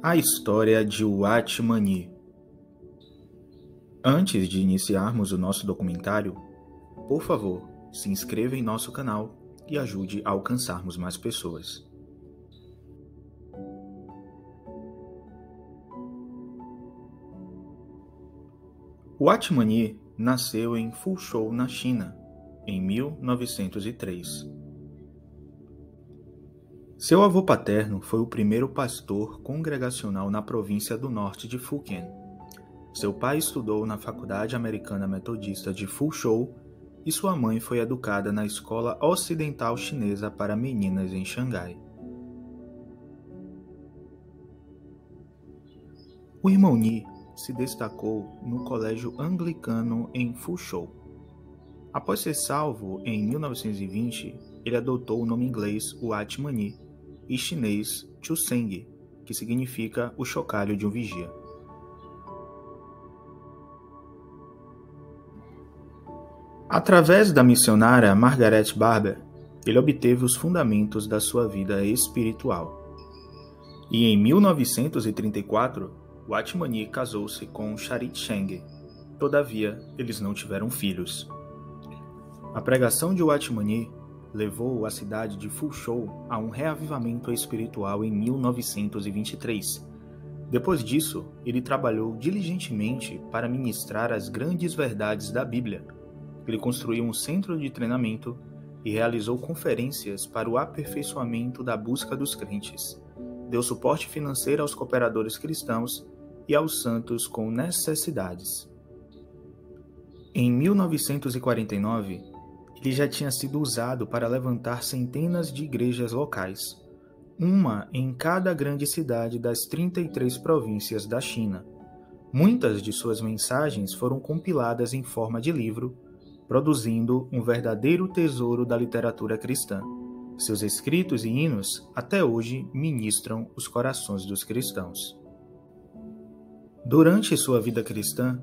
A história de Uatmani. Antes de iniciarmos o nosso documentário, por favor, se inscreva em nosso canal e ajude a alcançarmos mais pessoas. Uatmani nasceu em Fuzhou, na China, em 1903. Seu avô paterno foi o primeiro pastor congregacional na província do norte de Fujian. Seu pai estudou na Faculdade Americana Metodista de Fuzhou e sua mãe foi educada na Escola Ocidental Chinesa para Meninas em Xangai. O irmão Ni se destacou no Colégio Anglicano em Fuzhou. Após ser salvo em 1920, ele adotou o nome inglês Uatmani e chinês Chuseng, que significa o chocalho de um vigia. Através da missionária Margaret Barber, ele obteve os fundamentos da sua vida espiritual. E em 1934, Uatmani casou-se com Charit Cheng. Todavia, eles não tiveram filhos. A pregação de Uatmani levou a cidade de Fuzhou a um reavivamento espiritual em 1923. Depois disso, ele trabalhou diligentemente para ministrar as grandes verdades da Bíblia. Ele construiu um centro de treinamento e realizou conferências para o aperfeiçoamento da busca dos crentes. Deu suporte financeiro aos cooperadores cristãos e aos santos com necessidades. Em 1949, ele já tinha sido usado para levantar centenas de igrejas locais, uma em cada grande cidade das 33 províncias da China. Muitas de suas mensagens foram compiladas em forma de livro, produzindo um verdadeiro tesouro da literatura cristã. Seus escritos e hinos até hoje ministram os corações dos cristãos. Durante sua vida cristã,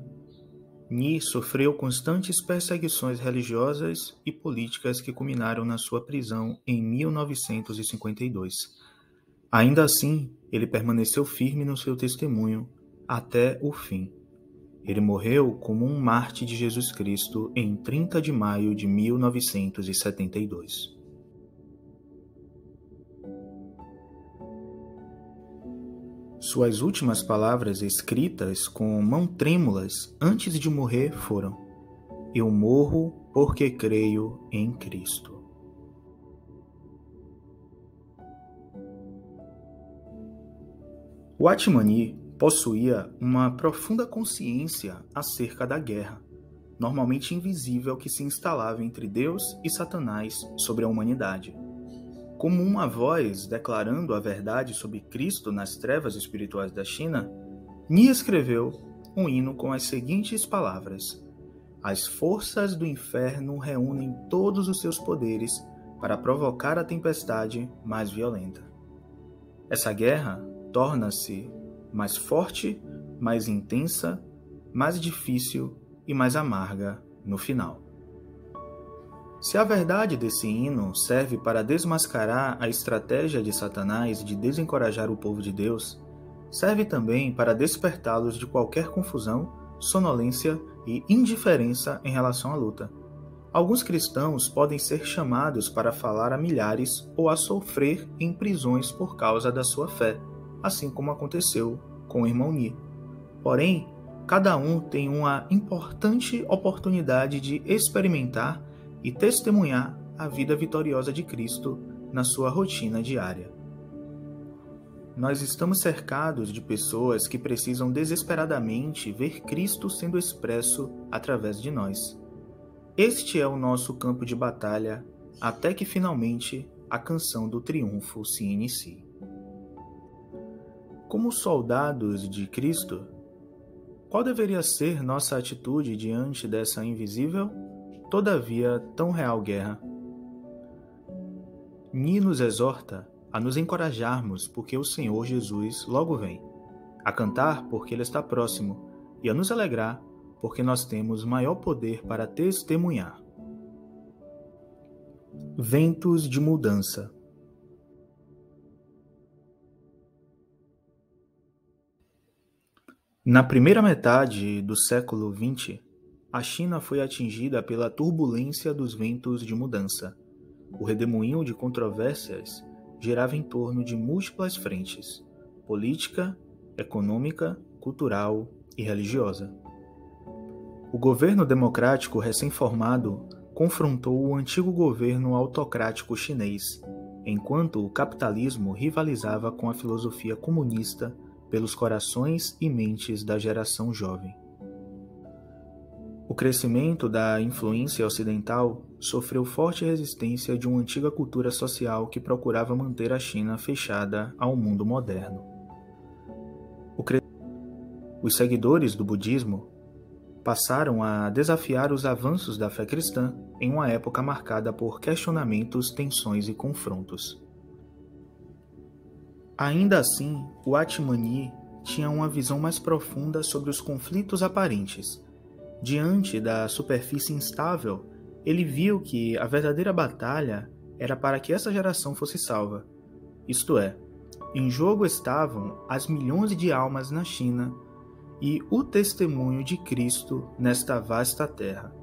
Ni sofreu constantes perseguições religiosas e políticas que culminaram na sua prisão em 1952. Ainda assim, ele permaneceu firme no seu testemunho até o fim. Ele morreu como um mártir de Jesus Cristo em 30 de maio de 1972. Suas últimas palavras, escritas com mãos trêmulas antes de morrer, foram: "Eu morro porque creio em Cristo." Uatmani possuía uma profunda consciência acerca da guerra, normalmente invisível, que se instalava entre Deus e Satanás sobre a humanidade. Como uma voz declarando a verdade sobre Cristo nas trevas espirituais da China, Ni escreveu um hino com as seguintes palavras: "As forças do inferno reúnem todos os seus poderes para provocar a tempestade mais violenta. Essa guerra torna-se mais forte, mais intensa, mais difícil e mais amarga no final." Se a verdade desse hino serve para desmascarar a estratégia de Satanás de desencorajar o povo de Deus, serve também para despertá-los de qualquer confusão, sonolência e indiferença em relação à luta. Alguns cristãos podem ser chamados para falar a milhares ou a sofrer em prisões por causa da sua fé, assim como aconteceu com o irmão Ni. Porém, cada um tem uma importante oportunidade de experimentar e testemunhar a vida vitoriosa de Cristo na sua rotina diária. Nós estamos cercados de pessoas que precisam desesperadamente ver Cristo sendo expresso através de nós. Este é o nosso campo de batalha até que finalmente a canção do triunfo se inicie. Como soldados de Cristo, qual deveria ser nossa atitude diante dessa invisível, todavia tão real guerra? Ni nos exorta a nos encorajarmos porque o Senhor Jesus logo vem, a cantar porque Ele está próximo e a nos alegrar porque nós temos maior poder para testemunhar. Ventos de mudança. Na primeira metade do século XX, a China foi atingida pela turbulência dos ventos de mudança. O redemoinho de controvérsias girava em torno de múltiplas frentes: política, econômica, cultural e religiosa. O governo democrático recém-formado confrontou o antigo governo autocrático chinês, enquanto o capitalismo rivalizava com a filosofia comunista pelos corações e mentes da geração jovem. O crescimento da influência ocidental sofreu forte resistência de uma antiga cultura social que procurava manter a China fechada ao mundo moderno. Os seguidores do budismo passaram a desafiar os avanços da fé cristã em uma época marcada por questionamentos, tensões e confrontos. Ainda assim, o Atmani tinha uma visão mais profunda sobre os conflitos aparentes. Diante da superfície instável, ele viu que a verdadeira batalha era para que essa geração fosse salva. Isto é, em jogo estavam as milhões de almas na China e o testemunho de Cristo nesta vasta terra.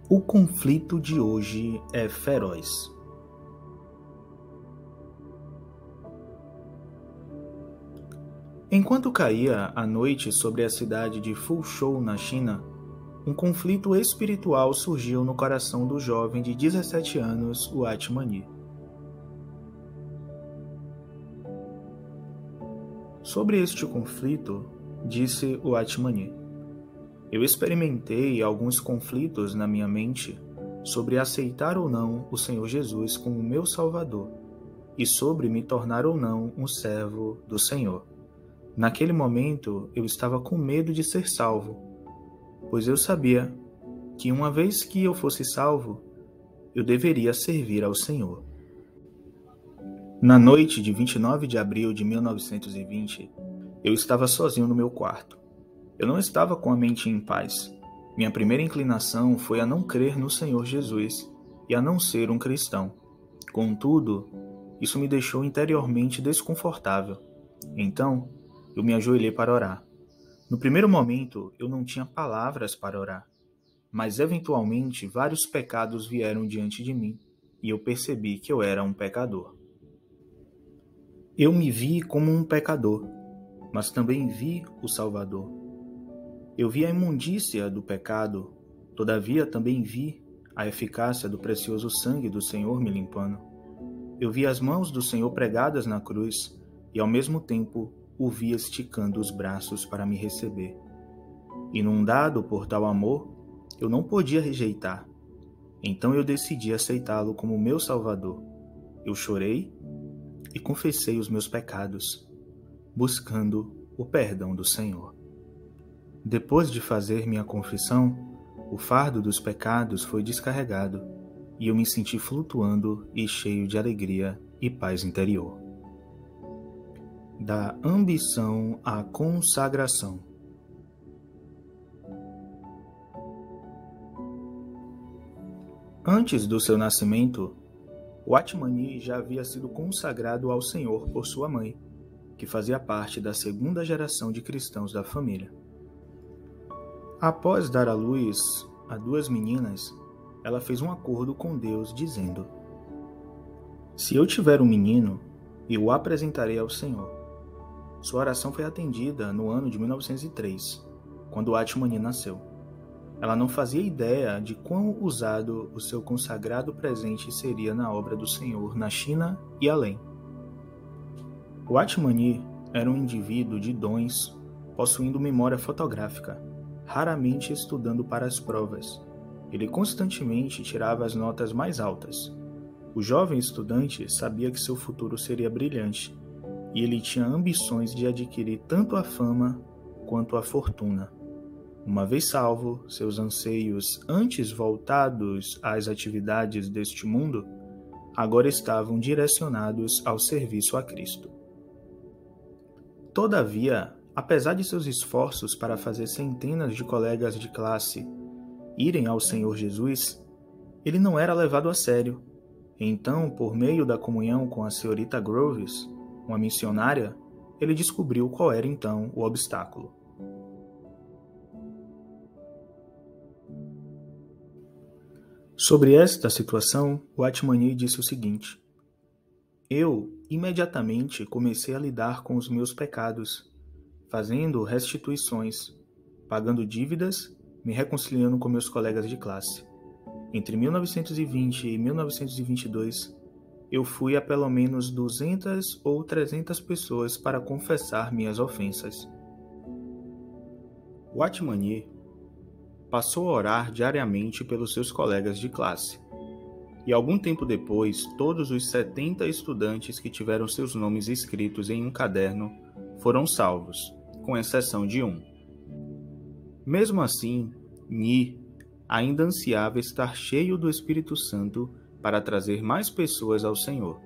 O conflito de hoje é feroz. Enquanto caía a noite sobre a cidade de Fuzhou, na China, um conflito espiritual surgiu no coração do jovem de 17 anos, o Atmani. Sobre este conflito, disse o Atmani: eu experimentei alguns conflitos na minha mente sobre aceitar ou não o Senhor Jesus como meu Salvador e sobre me tornar ou não um servo do Senhor. Naquele momento, eu estava com medo de ser salvo, pois eu sabia que uma vez que eu fosse salvo, eu deveria servir ao Senhor. Na noite de 29 de abril de 1920, eu estava sozinho no meu quarto. Eu não estava com a mente em paz. Minha primeira inclinação foi a não crer no Senhor Jesus e a não ser um cristão. Contudo, isso me deixou interiormente desconfortável. Então, eu me ajoelhei para orar. No primeiro momento, eu não tinha palavras para orar, mas eventualmente vários pecados vieram diante de mim e eu percebi que eu era um pecador. Eu me vi como um pecador, mas também vi o Salvador. Eu vi a imundícia do pecado, todavia também vi a eficácia do precioso sangue do Senhor me limpando. Eu vi as mãos do Senhor pregadas na cruz e, ao mesmo tempo, o vi esticando os braços para me receber. Inundado por tal amor, eu não podia rejeitar. Então eu decidi aceitá-lo como meu Salvador. Eu chorei e confessei os meus pecados, buscando o perdão do Senhor. Depois de fazer minha confissão, o fardo dos pecados foi descarregado e eu me senti flutuando e cheio de alegria e paz interior. Da ambição à consagração. Antes do seu nascimento, o Atmani já havia sido consagrado ao Senhor por sua mãe, que fazia parte da segunda geração de cristãos da família. Após dar à luz a 2 meninas, ela fez um acordo com Deus dizendo: se eu tiver um menino, eu o apresentarei ao Senhor. Sua oração foi atendida no ano de 1903, quando Atmani nasceu. Ela não fazia ideia de quão usado o seu consagrado presente seria na obra do Senhor na China e além. O Atmani era um indivíduo de dons, possuindo memória fotográfica, raramente estudando para as provas. Ele constantemente tirava as notas mais altas. O jovem estudante sabia que seu futuro seria brilhante, e ele tinha ambições de adquirir tanto a fama quanto a fortuna. Uma vez salvo, seus anseios, antes voltados às atividades deste mundo, agora estavam direcionados ao serviço a Cristo. Todavia, apesar de seus esforços para fazer centenas de colegas de classe irem ao Senhor Jesus, ele não era levado a sério. Então, por meio da comunhão com a senhorita Groves, uma missionária, ele descobriu qual era então o obstáculo. Sobre esta situação, o Atmani disse o seguinte: eu imediatamente comecei a lidar com os meus pecados, fazendo restituições, pagando dívidas, me reconciliando com meus colegas de classe. Entre 1920 e 1922, eu fui a pelo menos 200 ou 300 pessoas para confessar minhas ofensas. O Atmani passou a orar diariamente pelos seus colegas de classe. E algum tempo depois, todos os 70 estudantes que tiveram seus nomes escritos em um caderno foram salvos, com exceção de um. Mesmo assim, Nhi ainda ansiava estar cheio do Espírito Santo para trazer mais pessoas ao Senhor.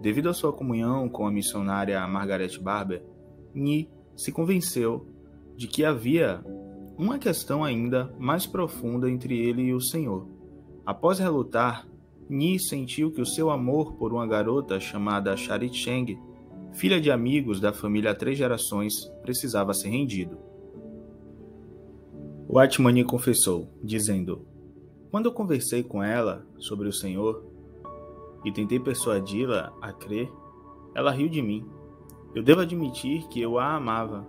Devido à sua comunhão com a missionária Margaret Barber, Nhi se convenceu de que havia uma questão ainda mais profunda entre ele e o Senhor. Após relutar, Nhi sentiu que o seu amor por uma garota chamada Charit Cheng, filha de amigos da família há 3 gerações, precisava ser rendido. O Atmani confessou, dizendo: quando eu conversei com ela sobre o Senhor e tentei persuadi-la a crer, ela riu de mim. Eu devo admitir que eu a amava,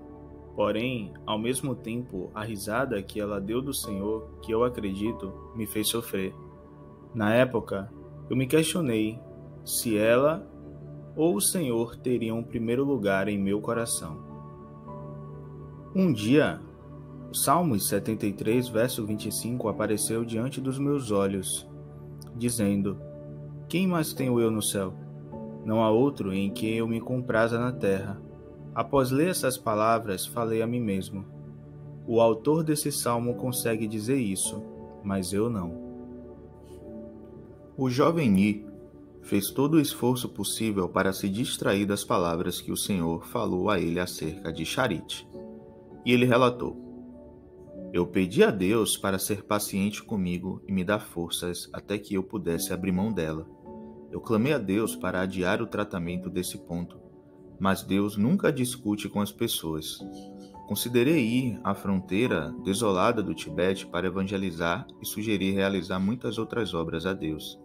porém, ao mesmo tempo, a risada que ela deu do Senhor, que eu acredito, me fez sofrer. Na época, eu me questionei se ela ou o Senhor teriam o primeiro lugar em meu coração. Um dia, o Salmos 73, verso 25 apareceu diante dos meus olhos, dizendo: quem mais tenho eu no céu? Não há outro em quem eu me compraza na terra. Após ler essas palavras, falei a mim mesmo: o autor desse salmo consegue dizer isso, mas eu não. O jovem Nhi fez todo o esforço possível para se distrair das palavras que o Senhor falou a ele acerca de Charit. E ele relatou: eu pedi a Deus para ser paciente comigo e me dar forças até que eu pudesse abrir mão dela. Eu clamei a Deus para adiar o tratamento desse ponto, mas Deus nunca discute com as pessoas. Considerei ir à fronteira desolada do Tibete para evangelizar e sugeri realizar muitas outras obras a Deus,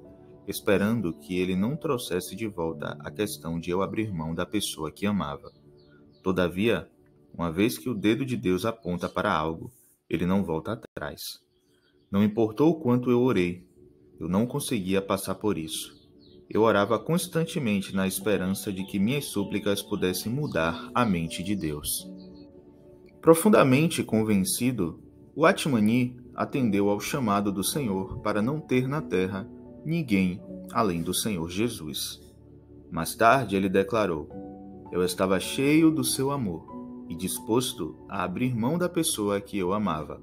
esperando que ele não trouxesse de volta a questão de eu abrir mão da pessoa que amava. Todavia, uma vez que o dedo de Deus aponta para algo, ele não volta atrás. Não importou o quanto eu orei, eu não conseguia passar por isso. Eu orava constantemente na esperança de que minhas súplicas pudessem mudar a mente de Deus. Profundamente convencido, o Atmani atendeu ao chamado do Senhor para não ter na terra ninguém além do Senhor Jesus. Mais tarde ele declarou: eu estava cheio do seu amor e disposto a abrir mão da pessoa que eu amava.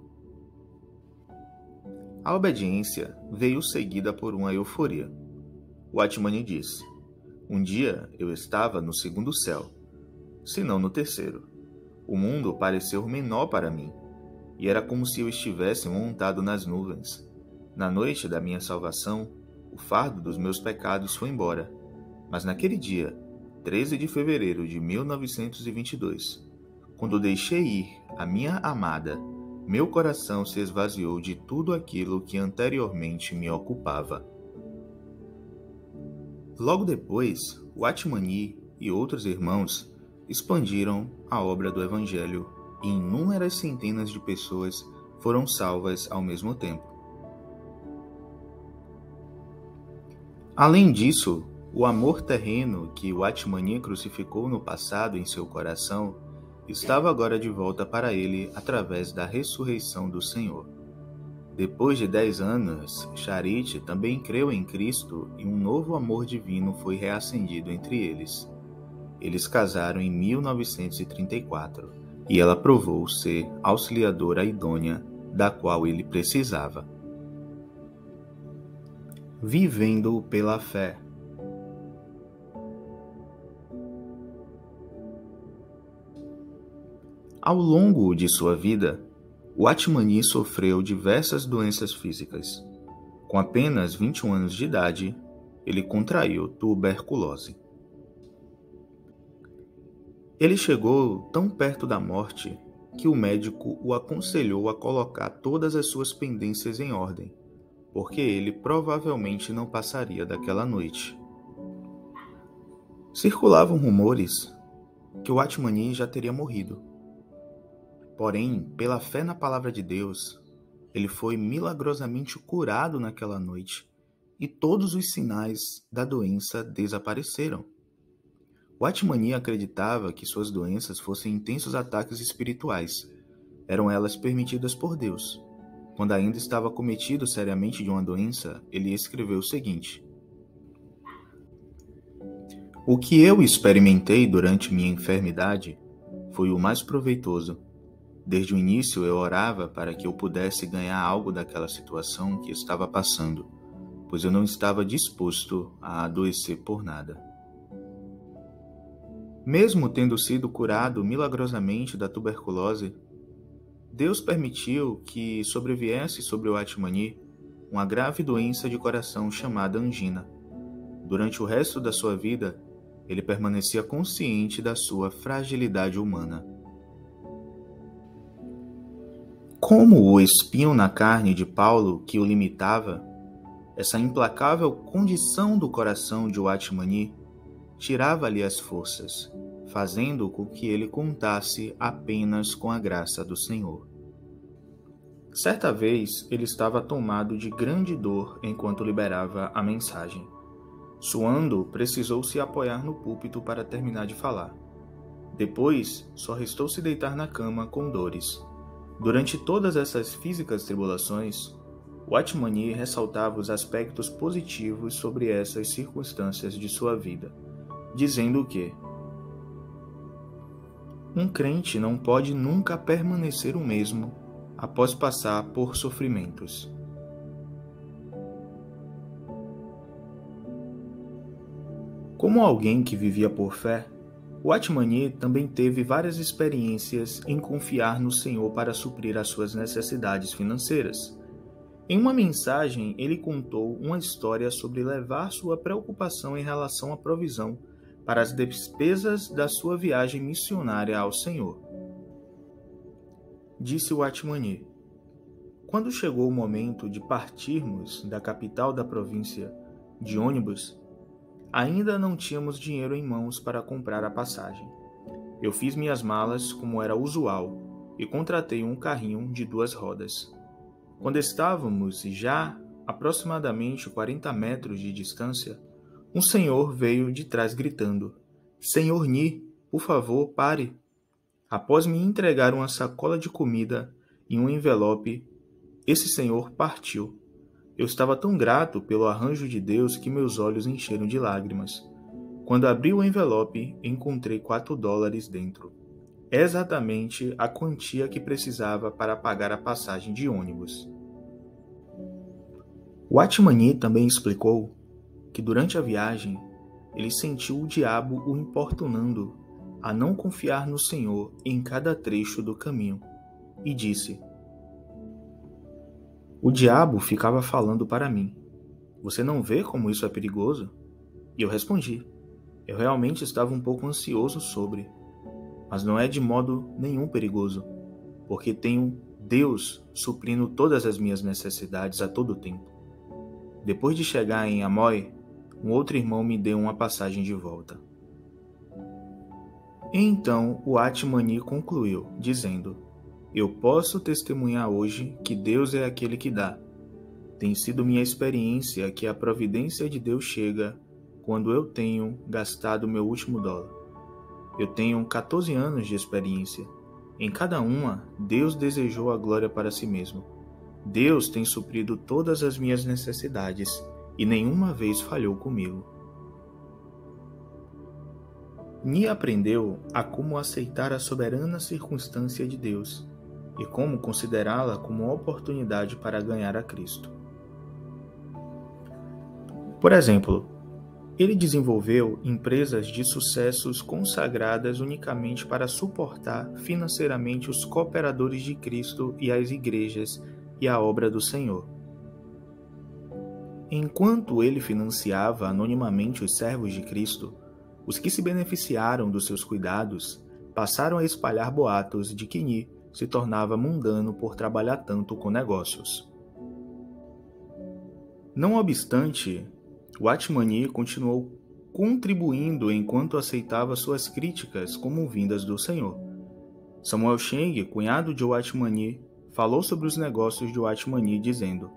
A obediência veio seguida por uma euforia. O Atmani disse: um dia eu estava no 2º céu, se não no 3º. O mundo pareceu menor para mim, e era como se eu estivesse montado nas nuvens. Na noite da minha salvação, o fardo dos meus pecados foi embora, mas naquele dia, 13 de fevereiro de 1922, quando deixei ir a minha amada, meu coração se esvaziou de tudo aquilo que anteriormente me ocupava. Logo depois, o Atmani e outros irmãos expandiram a obra do Evangelho e inúmeras centenas de pessoas foram salvas ao mesmo tempo. Além disso, o amor terreno que o Atmani crucificou no passado em seu coração estava agora de volta para ele através da ressurreição do Senhor. Depois de 10 anos, Charit também creu em Cristo e um novo amor divino foi reacendido entre eles. Eles casaram em 1934 e ela provou ser auxiliadora idônea da qual ele precisava. Vivendo pela fé. Ao longo de sua vida, o Atmani sofreu diversas doenças físicas. Com apenas 21 anos de idade, ele contraiu tuberculose. Ele chegou tão perto da morte que o médico o aconselhou a colocar todas as suas pendências em ordem, porque ele provavelmente não passaria daquela noite. Circulavam rumores que o Atmani já teria morrido. Porém, pela fé na palavra de Deus, ele foi milagrosamente curado naquela noite e todos os sinais da doença desapareceram. O Atmani acreditava que suas doenças fossem intensos ataques espirituais. Eram elas permitidas por Deus. Quando ainda estava cometido seriamente de uma doença, ele escreveu o seguinte: "O que eu experimentei durante minha enfermidade foi o mais proveitoso. Desde o início eu orava para que eu pudesse ganhar algo daquela situação que estava passando, pois eu não estava disposto a adoecer por nada." Mesmo tendo sido curado milagrosamente da tuberculose, Deus permitiu que sobreviesse sobre o Atmani uma grave doença de coração chamada angina. Durante o resto da sua vida, ele permanecia consciente da sua fragilidade humana. Como o espinho na carne de Paulo que o limitava, essa implacável condição do coração de Atmani tirava-lhe as forças, fazendo com que ele contasse apenas com a graça do Senhor. Certa vez, ele estava tomado de grande dor enquanto liberava a mensagem. Suando, precisou se apoiar no púlpito para terminar de falar. Depois, só restou se deitar na cama com dores. Durante todas essas físicas tribulações, o Atmani ressaltava os aspectos positivos sobre essas circunstâncias de sua vida, dizendo que um crente não pode nunca permanecer o mesmo após passar por sofrimentos. Como alguém que vivia por fé, o Atmani também teve várias experiências em confiar no Senhor para suprir as suas necessidades financeiras. Em uma mensagem, ele contou uma história sobre levar sua preocupação em relação à provisão para as despesas da sua viagem missionária ao Senhor. Disse o Atmani: "Quando chegou o momento de partirmos da capital da província de ônibus, ainda não tínhamos dinheiro em mãos para comprar a passagem. Eu fiz minhas malas como era usual e contratei um carrinho de 2 rodas. Quando estávamos já aproximadamente 40 metros de distância, um senhor veio de trás gritando: 'Senhor Ni, por favor, pare!' Após me entregar uma sacola de comida e um envelope, esse senhor partiu. Eu estava tão grato pelo arranjo de Deus que meus olhos encheram de lágrimas. Quando abri o envelope, encontrei $4 dentro. Exatamente a quantia que precisava para pagar a passagem de ônibus." O Atmani também explicou que durante a viagem, ele sentiu o diabo o importunando a não confiar no Senhor em cada trecho do caminho, e disse: "O diabo ficava falando para mim: 'Você não vê como isso é perigoso?' E eu respondi: 'Eu realmente estava um pouco ansioso sobre, mas não é de modo nenhum perigoso, porque tenho Deus suprindo todas as minhas necessidades a todo tempo.' Depois de chegar em Amoi, um outro irmão me deu uma passagem de volta." Então o Atmani concluiu, dizendo: "Eu posso testemunhar hoje que Deus é aquele que dá. Tem sido minha experiência que a providência de Deus chega quando eu tenho gastado meu último dólar. Eu tenho 14 anos de experiência. Em cada uma, Deus desejou a glória para si mesmo. Deus tem suprido todas as minhas necessidades e nenhuma vez falhou comigo." Ni aprendeu a como aceitar a soberana circunstância de Deus e como considerá-la como uma oportunidade para ganhar a Cristo. Por exemplo, ele desenvolveu empresas de sucessos consagradas unicamente para suportar financeiramente os cooperadores de Cristo e as igrejas e a obra do Senhor. Enquanto ele financiava anonimamente os servos de Cristo, os que se beneficiaram dos seus cuidados passaram a espalhar boatos de que Ni se tornava mundano por trabalhar tanto com negócios. Não obstante, Watmani continuou contribuindo enquanto aceitava suas críticas como vindas do Senhor. Samuel Cheng, cunhado de Watmani, falou sobre os negócios de Watmani, dizendo: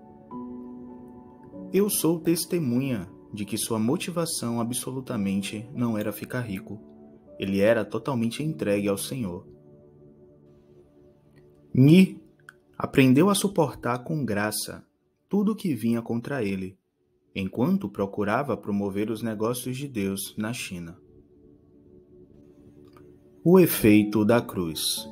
"Eu sou testemunha de que sua motivação absolutamente não era ficar rico. Ele era totalmente entregue ao Senhor. Ni aprendeu a suportar com graça tudo o que vinha contra ele, enquanto procurava promover os negócios de Deus na China." O efeito da cruz.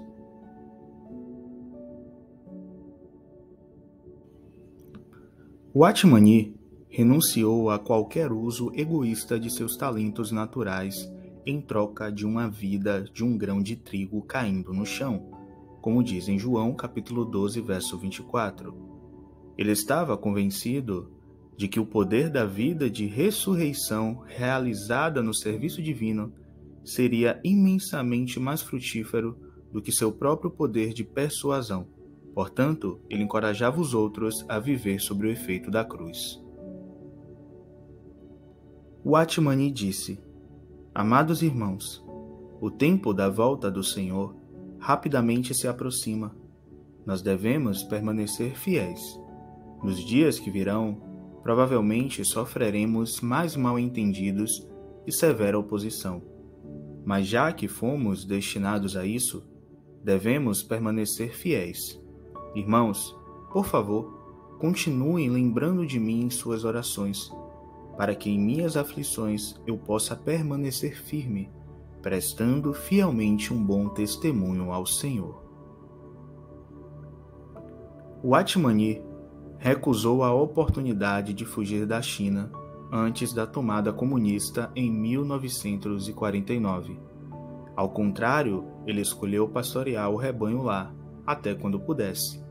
Watmani renunciou a qualquer uso egoísta de seus talentos naturais em troca de uma vida de um grão de trigo caindo no chão, como diz em João capítulo 12, verso 24. Ele estava convencido de que o poder da vida de ressurreição realizada no serviço divino seria imensamente mais frutífero do que seu próprio poder de persuasão. Portanto, ele encorajava os outros a viver sobre o efeito da cruz. Watmani disse: "Amados irmãos, o tempo da volta do Senhor rapidamente se aproxima. Nós devemos permanecer fiéis. Nos dias que virão, provavelmente sofreremos mais mal-entendidos e severa oposição. Mas já que fomos destinados a isso, devemos permanecer fiéis. Irmãos, por favor, continuem lembrando de mim em suas orações, para que em minhas aflições eu possa permanecer firme, prestando fielmente um bom testemunho ao Senhor." Watmani recusou a oportunidade de fugir da China antes da tomada comunista em 1949. Ao contrário, ele escolheu pastorear o rebanho lá, até quando pudesse.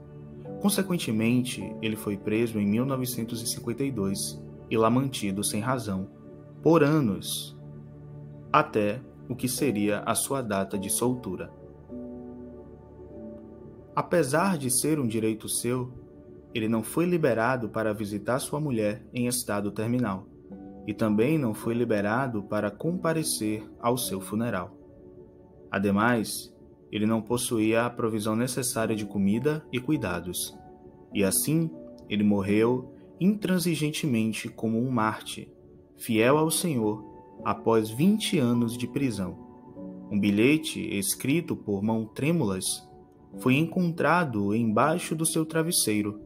Consequentemente, ele foi preso em 1952 e lá mantido sem razão, por anos, até o que seria a sua data de soltura. Apesar de ser um direito seu, ele não foi liberado para visitar sua mulher em estado terminal, e também não foi liberado para comparecer ao seu funeral. Ademais, ele não possuía a provisão necessária de comida e cuidados, e assim ele morreu intransigentemente como um mártir, fiel ao Senhor, após 20 anos de prisão. Um bilhete escrito por mãos trêmulas foi encontrado embaixo do seu travesseiro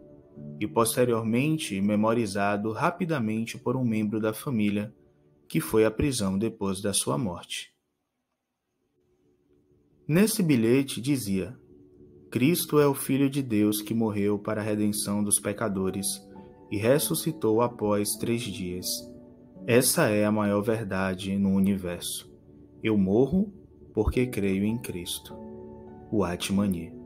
e posteriormente memorizado rapidamente por um membro da família que foi à prisão depois da sua morte. Nesse bilhete dizia: "Cristo é o Filho de Deus que morreu para a redenção dos pecadores e ressuscitou após 3 dias. Essa é a maior verdade no universo. Eu morro porque creio em Cristo." Watmani.